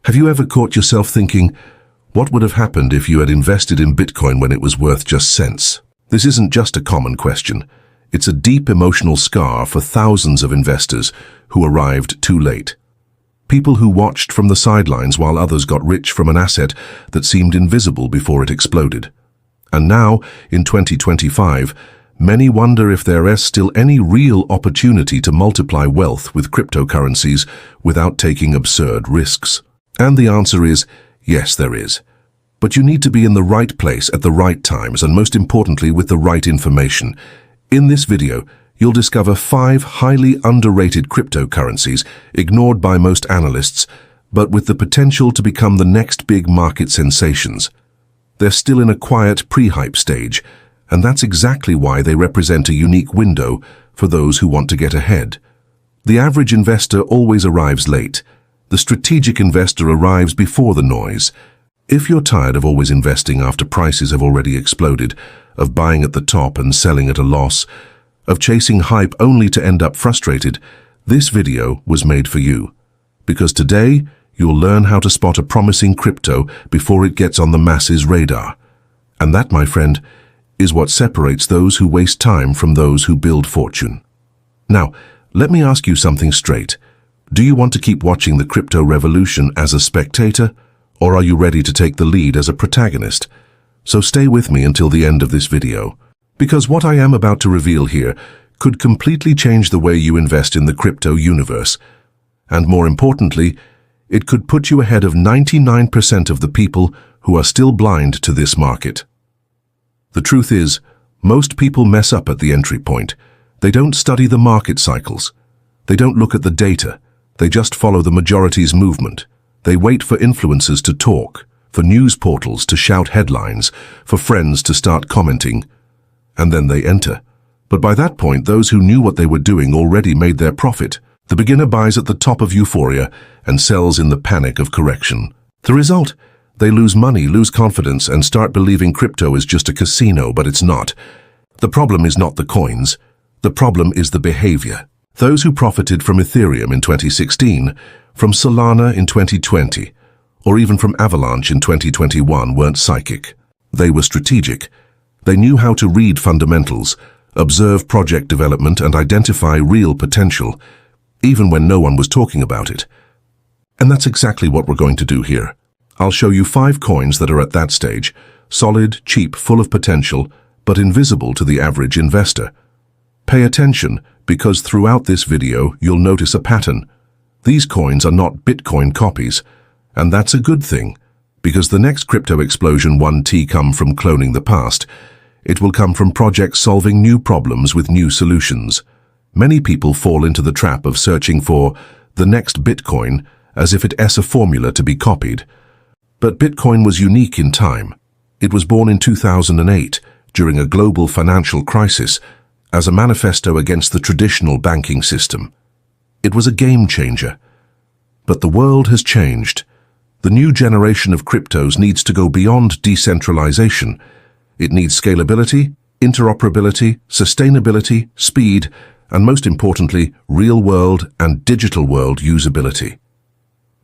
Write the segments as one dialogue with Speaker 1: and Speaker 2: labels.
Speaker 1: Have you ever caught yourself thinking, what would have happened if you had invested in Bitcoin when it was worth just cents? This isn't just a common question. It's a deep emotional scar for thousands of investors who arrived too late. People who watched from the sidelines while others got rich from an asset that seemed invisible before it exploded. And now, in 2025, many wonder if there is still any real opportunity to multiply wealth with cryptocurrencies without taking absurd risks. And the answer is, yes, there is. But you need to be in the right place at the right times and most importantly with the right information. In this video, you'll discover 5 highly underrated cryptocurrencies ignored by most analysts, but with the potential to become the next big market sensations. They're still in a quiet pre-hype stage, and that's exactly why they represent a unique window for those who want to get ahead. The average investor always arrives late. The strategic investor arrives before the noise. If you're tired of always investing after prices have already exploded, of buying at the top and selling at a loss, of chasing hype only to end up frustrated, this video was made for you. Because today, you'll learn how to spot a promising crypto before it gets on the masses' radar. And that, my friend, is what separates those who waste time from those who build fortune. Now, let me ask you something straight. Do you want to keep watching the crypto revolution as a spectator, or are you ready to take the lead as a protagonist? So stay with me until the end of this video, because what I am about to reveal here could completely change the way you invest in the crypto universe. And more importantly, it could put you ahead of 99% of the people who are still blind to this market. The truth is, most people mess up at the entry point. They don't study the market cycles. They don't look at the data. They just follow the majority's movement. They wait for influencers to talk, for news portals to shout headlines, for friends to start commenting, and then they enter. But by that point, those who knew what they were doing already made their profit. The beginner buys at the top of euphoria and sells in the panic of correction. The result? They lose money, lose confidence, and start believing crypto is just a casino, but it's not. The problem is not the coins. The problem is the behavior. Those who profited from Ethereum in 2016, from Solana in 2020, or even from Avalanche in 2021 weren't psychic. They were strategic. They knew how to read fundamentals, observe project development, and identify real potential, even when no one was talking about it. And that's exactly what we're going to do here. I'll show you 5 coins that are at that stage, solid, cheap, full of potential, but invisible to the average investor. Pay attention, because throughout this video you'll notice a pattern. These coins are not Bitcoin copies, and that's a good thing, because the next crypto explosion won't come from cloning the past. It will come from projects solving new problems with new solutions. Many people fall into the trap of searching for the next Bitcoin as if it is a formula to be copied. But Bitcoin was unique in time. It was born in 2008, during a global financial crisis, as a manifesto against the traditional banking system. It was a game changer. But the world has changed. The new generation of cryptos needs to go beyond decentralization. It needs scalability, interoperability, sustainability, speed, and most importantly, real-world and digital world usability.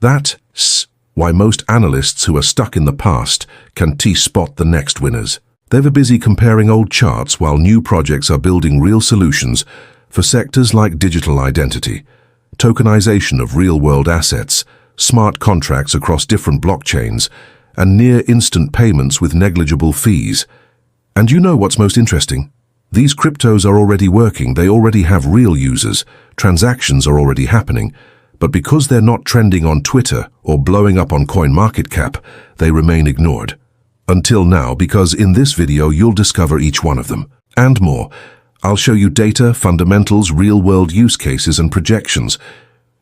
Speaker 1: That's why most analysts who are stuck in the past can spot the next winners. They're busy comparing old charts while new projects are building real solutions for sectors like digital identity, tokenization of real-world assets, smart contracts across different blockchains, and near-instant payments with negligible fees. And you know what's most interesting? These cryptos are already working, they already have real users, transactions are already happening, but because they're not trending on Twitter or blowing up on CoinMarketCap, they remain ignored. Until now, because in this video you'll discover each one of them, and more. I'll show you data, fundamentals, real-world use cases, and projections.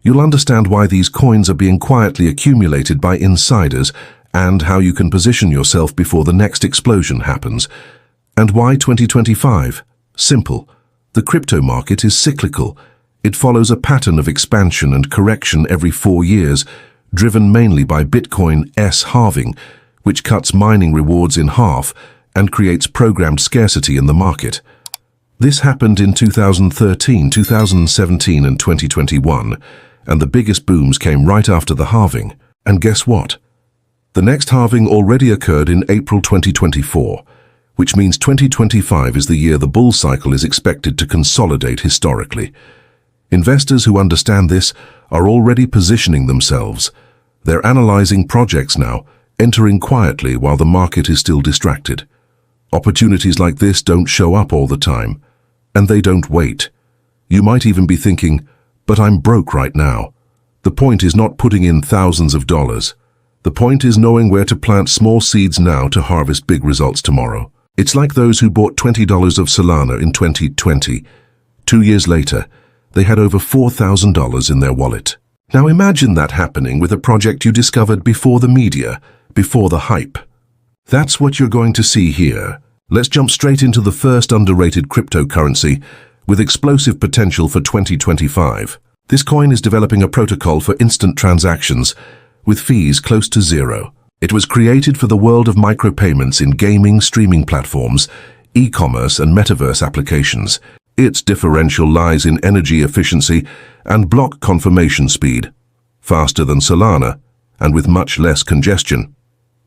Speaker 1: You'll understand why these coins are being quietly accumulated by insiders and how you can position yourself before the next explosion happens. And why 2025? Simple. The crypto market is cyclical. It follows a pattern of expansion and correction every 4 years, driven mainly by Bitcoin's halving, which cuts mining rewards in half and creates programmed scarcity in the market. This happened in 2013, 2017, and 2021, and the biggest booms came right after the halving. And guess what? The next halving already occurred in April 2024, which means 2025 is the year the bull cycle is expected to consolidate historically. Investors who understand this are already positioning themselves. They're analyzing projects now, entering quietly while the market is still distracted. Opportunities like this don't show up all the time, and they don't wait. You might even be thinking, but I'm broke right now. The point is not putting in thousands of dollars. The point is knowing where to plant small seeds now to harvest big results tomorrow. It's like those who bought $20 of Solana in 2020. 2 years later, they had over $4,000 in their wallet. Now imagine that happening with a project you discovered before the media, before the hype. That's what you're going to see here. Let's jump straight into the first underrated cryptocurrency with explosive potential for 2025. This coin is developing a protocol for instant transactions with fees close to zero. It was created for the world of micropayments in gaming, streaming platforms, e-commerce and metaverse applications. Its differential lies in energy efficiency and block confirmation speed, faster than Solana and with much less congestion.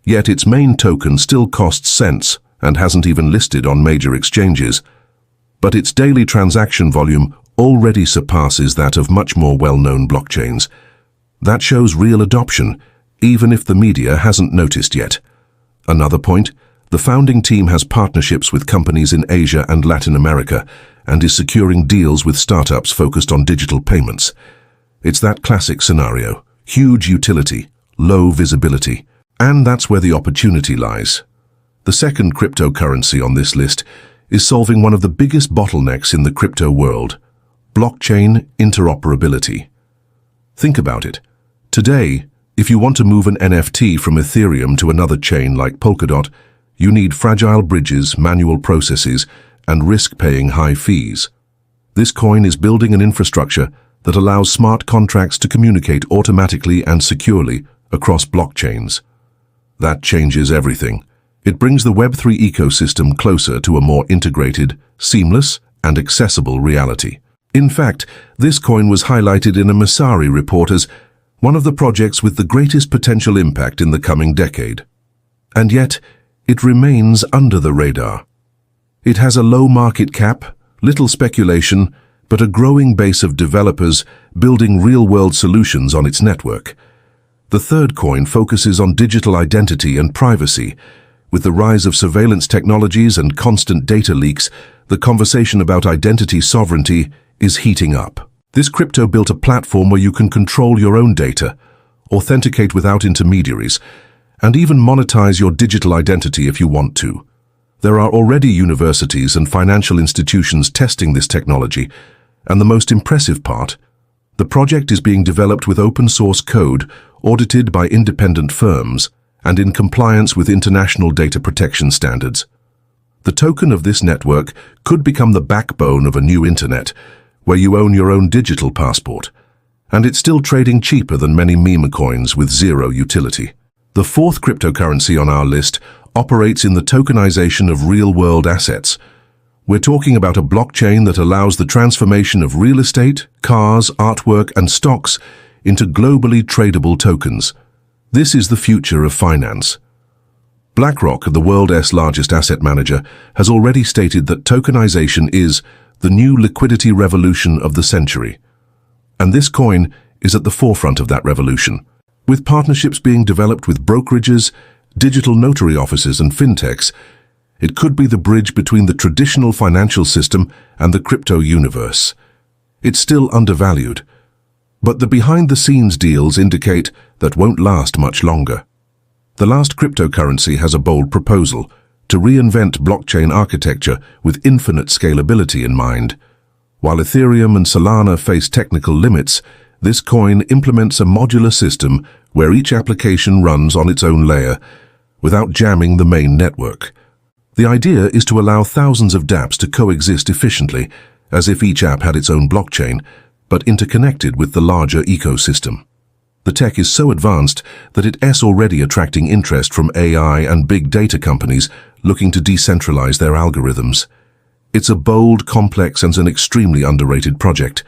Speaker 1: Yet its main token still costs cents and hasn't even listed on major exchanges. But its daily transaction volume already surpasses that of much more well-known blockchains. That shows real adoption, even if the media hasn't noticed yet. Another point, the founding team has partnerships with companies in Asia and Latin America and is securing deals with startups focused on digital payments. It's that classic scenario, huge utility, low visibility, and that's where the opportunity lies. The second cryptocurrency on this list is solving one of the biggest bottlenecks in the crypto world, blockchain interoperability. Think about it. Today, if you want to move an NFT from Ethereum to another chain like Polkadot, you need fragile bridges, manual processes, and risk-paying high fees. This coin is building an infrastructure that allows smart contracts to communicate automatically and securely across blockchains. That changes everything. It brings the Web3 ecosystem closer to a more integrated, seamless, and accessible reality. In fact, this coin was highlighted in a Messari report as one of the projects with the greatest potential impact in the coming decade. And yet, it remains under the radar. It has a low market cap, little speculation, but a growing base of developers building real-world solutions on its network. The third coin focuses on digital identity and privacy. With the rise of surveillance technologies and constant data leaks, the conversation about identity sovereignty is heating up. This crypto built a platform where you can control your own data, authenticate without intermediaries, and even monetize your digital identity if you want to. There are already universities and financial institutions testing this technology, and the most impressive part, the project is being developed with open-source code audited by independent firms and in compliance with international data protection standards. The token of this network could become the backbone of a new internet, where you own your own digital passport, and it's still trading cheaper than many meme coins with zero utility. The fourth cryptocurrency on our list operates in the tokenization of real-world assets. We're talking about a blockchain that allows the transformation of real estate, cars, artwork, and stocks into globally tradable tokens. This is the future of finance. BlackRock, the world's largest asset manager, has already stated that tokenization is the new liquidity revolution of the century. And this coin is at the forefront of that revolution. With partnerships being developed with brokerages, digital notary offices and fintechs, it could be the bridge between the traditional financial system and the crypto universe. It's still undervalued, but the behind-the-scenes deals indicate that won't last much longer. The last cryptocurrency has a bold proposal to reinvent blockchain architecture with infinite scalability in mind. While Ethereum and Solana face technical limits, this coin implements a modular system where each application runs on its own layer without jamming the main network. The idea is to allow thousands of dApps to coexist efficiently, as if each app had its own blockchain, but interconnected with the larger ecosystem. The tech is so advanced that it's already attracting interest from AI and big data companies looking to decentralize their algorithms. It's a bold, complex, and an extremely underrated project.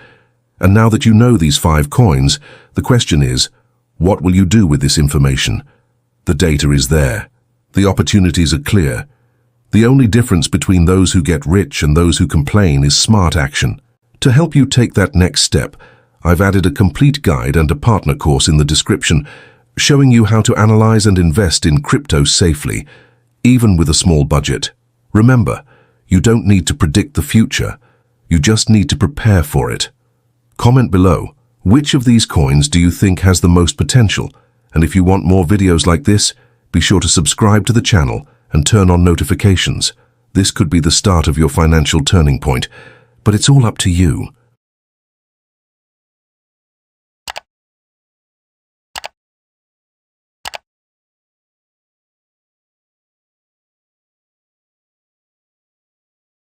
Speaker 1: And now that you know these 5 coins, the question is, What will you do with this information? The data is there. The opportunities are clear. The only difference between those who get rich and those who complain is smart action. To help you take that next step, I've added a complete guide and a partner course in the description, showing you how to analyze and invest in crypto safely, even with a small budget. Remember, you don't need to predict the future. You just need to prepare for it. Comment below, which of these coins do you think has the most potential? And if you want more videos like this, be sure to subscribe to the channel and turn on notifications. This could be the start of your financial turning point, but it's all up to you.